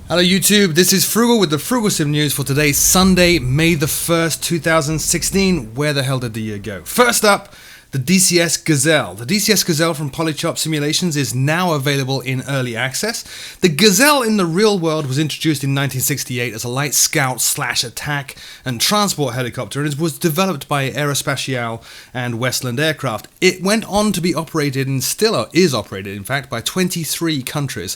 Hello YouTube, this is Frugal with the Frooglesim news for today, Sunday, May the 1st, 2016. Where the hell did the year go? First up, the DCS Gazelle. The DCS Gazelle from Polychop Simulations is now available in early access. The Gazelle in the real world was introduced in 1968 as a light scout / attack and transport helicopter, and it was developed by Aerospatiale and Westland Aircraft. It went on to be operated, and still is operated in fact, by 23 countries.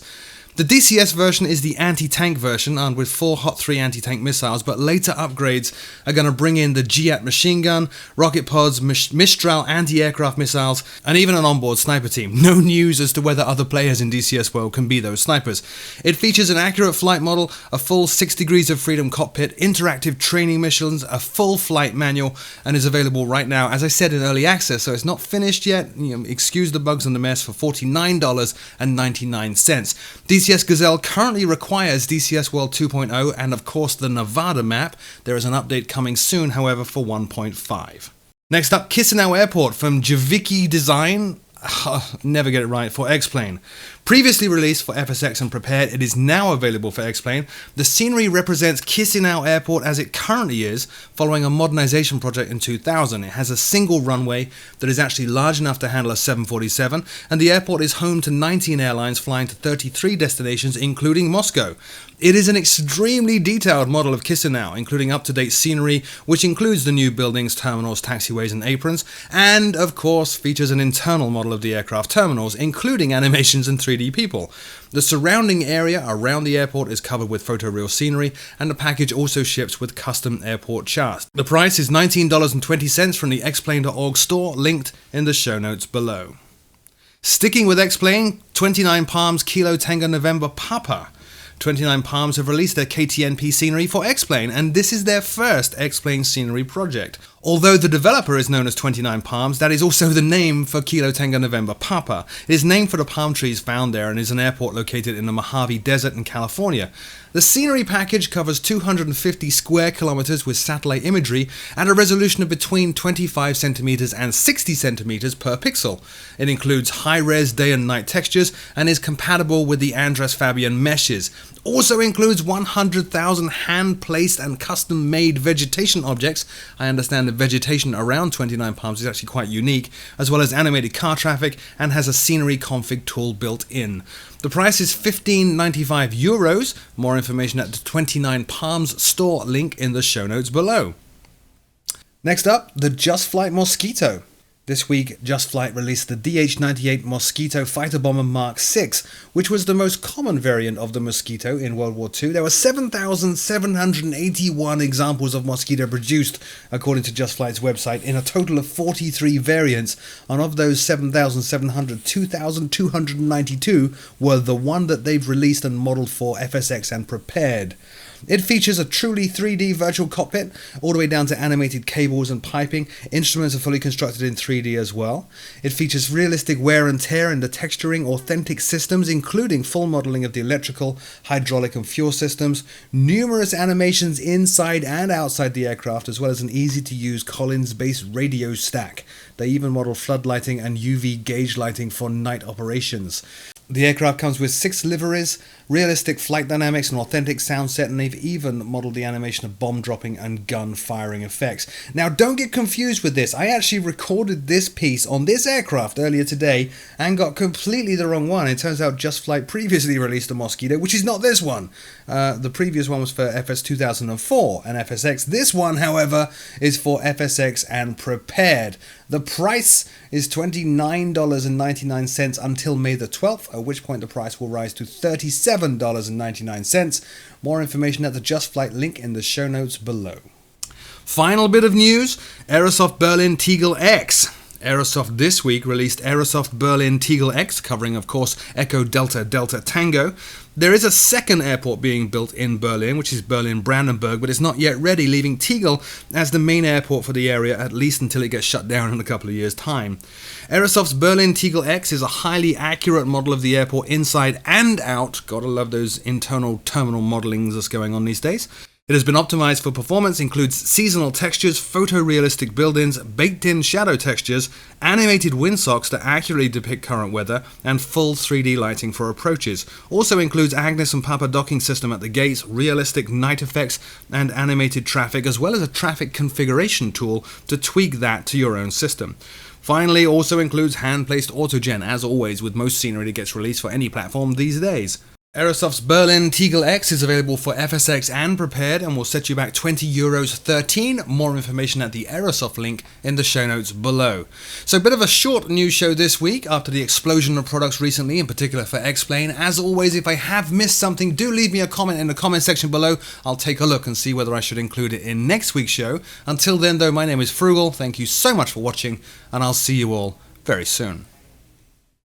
The DCS version is the anti-tank version, armed with 4 Hot 3 anti-tank missiles, but later upgrades are going to bring in the GIAT machine gun, rocket pods, Mistral anti-aircraft missiles, and even an onboard sniper team. No news as to whether other players in DCS world can be those snipers. It features an accurate flight model, a full 6 degrees of freedom cockpit, interactive training missions, a full flight manual, and is available right now, as I said, in early access, so it's not finished yet. Excuse the bugs and the mess, for $49.99. DCS Gazelle currently requires DCS World 2.0 and of course the Nevada map. There is an update coming soon, however, for 1.5. Next up, Chisinau Airport from Javicki Design. Never get it right, for X-Plane. Previously released for FSX and Prepared, it is now available for X-Plane. The scenery represents Chisinau Airport as it currently is, following a modernization project in 2000. It has a single runway that is actually large enough to handle a 747, and the airport is home to 19 airlines flying to 33 destinations, including Moscow. It is an extremely detailed model of Chisinau, including up-to-date scenery, which includes the new buildings, terminals, taxiways, and aprons, and, of course, features an internal model of the aircraft terminals, including animations and 3D people. The surrounding area around the airport is covered with photoreal scenery, and the package also ships with custom airport charts. The price is $19.20 from the Xplane.org store, linked in the show notes below. Sticking with X-Plane, 29 Palms Kilo Tango November Papa. 29 Palms have released their KTNP scenery for X-Plane, and this is their first X-Plane scenery project. Although the developer is known as 29 Palms, that is also the name for Kilo Tango November Papa. It is named for the palm trees found there and is an airport located in the Mojave Desert in California. The scenery package covers 250 square kilometers with satellite imagery at a resolution of between 25 centimeters and 60 centimeters per pixel. It includes high-res day and night textures and is compatible with the Andres Fabian meshes. Also includes 100,000 hand-placed and custom-made vegetation objects. I understand the vegetation around 29 Palms is actually quite unique, as well as animated car traffic, and has a scenery config tool built in. The price is €15.95. More information at the 29 Palms store, link in the show notes below. Next up, the JustFlight Mosquito. This week, JustFlight released the DH-98 Mosquito fighter bomber Mark VI, which was the most common variant of the Mosquito in World War II. There were 7,781 examples of Mosquito produced, according to JustFlight's website, in a total of 43 variants, and of those 7,700, 2,292 were the one that they've released and modeled for FSX and Prepared. It features a truly 3D virtual cockpit, all the way down to animated cables and piping. Instruments are fully constructed in 3D as well. It features realistic wear and tear in the texturing, authentic systems, including full modeling of the electrical, hydraulic and fuel systems, numerous animations inside and outside the aircraft, as well as an easy-to-use Collins-based radio stack. They even model floodlighting and UV gauge lighting for night operations. The aircraft comes with 6 liveries, realistic flight dynamics, and authentic sound set, and they've even modeled the animation of bomb dropping and gun firing effects. Now, don't get confused with this. I actually recorded this piece on this aircraft earlier today and got completely the wrong one. It turns out JustFlight previously released a Mosquito, which is not this one. The previous one was for FS 2004 and FSX. This one, however, is for FSX and Prepared. The price is $29.99 until May the 12th, at which point the price will rise to $37.99. More information at the JustFlight link in the show notes below. Final bit of news, Aerosoft Berlin Tegel X. Aerosoft this week released Aerosoft Berlin Tegel X, covering, of course, Echo Delta Delta Tango. There is a second airport being built in Berlin, which is Berlin-Brandenburg, but it's not yet ready, leaving Tegel as the main airport for the area, at least until it gets shut down in a couple of years' time. Aerosoft's Berlin Tegel X is a highly accurate model of the airport inside and out. Gotta love those internal terminal modelings that's going on these days. It has been optimized for performance, includes seasonal textures, photorealistic build-ins, baked-in shadow textures, animated windsocks that accurately depict current weather, and full 3D lighting for approaches. Also includes Agnes and Papa docking system at the gates, realistic night effects, and animated traffic, as well as a traffic configuration tool to tweak that to your own system. Finally, also includes hand-placed autogen, as always with most scenery that gets released for any platform these days. Aerosoft's Berlin Tegel X is available for FSX and prepared and will set you back €20 13. More information at the Aerosoft link in the show notes below. So a bit of a short news show this week after the explosion of products recently, in particular for X-Plane. As always, if I have missed something, do leave me a comment in the comment section below. I'll take a look and see whether I should include it in next week's show. Until then though, my name is Frugal. Thank you so much for watching and I'll see you all very soon.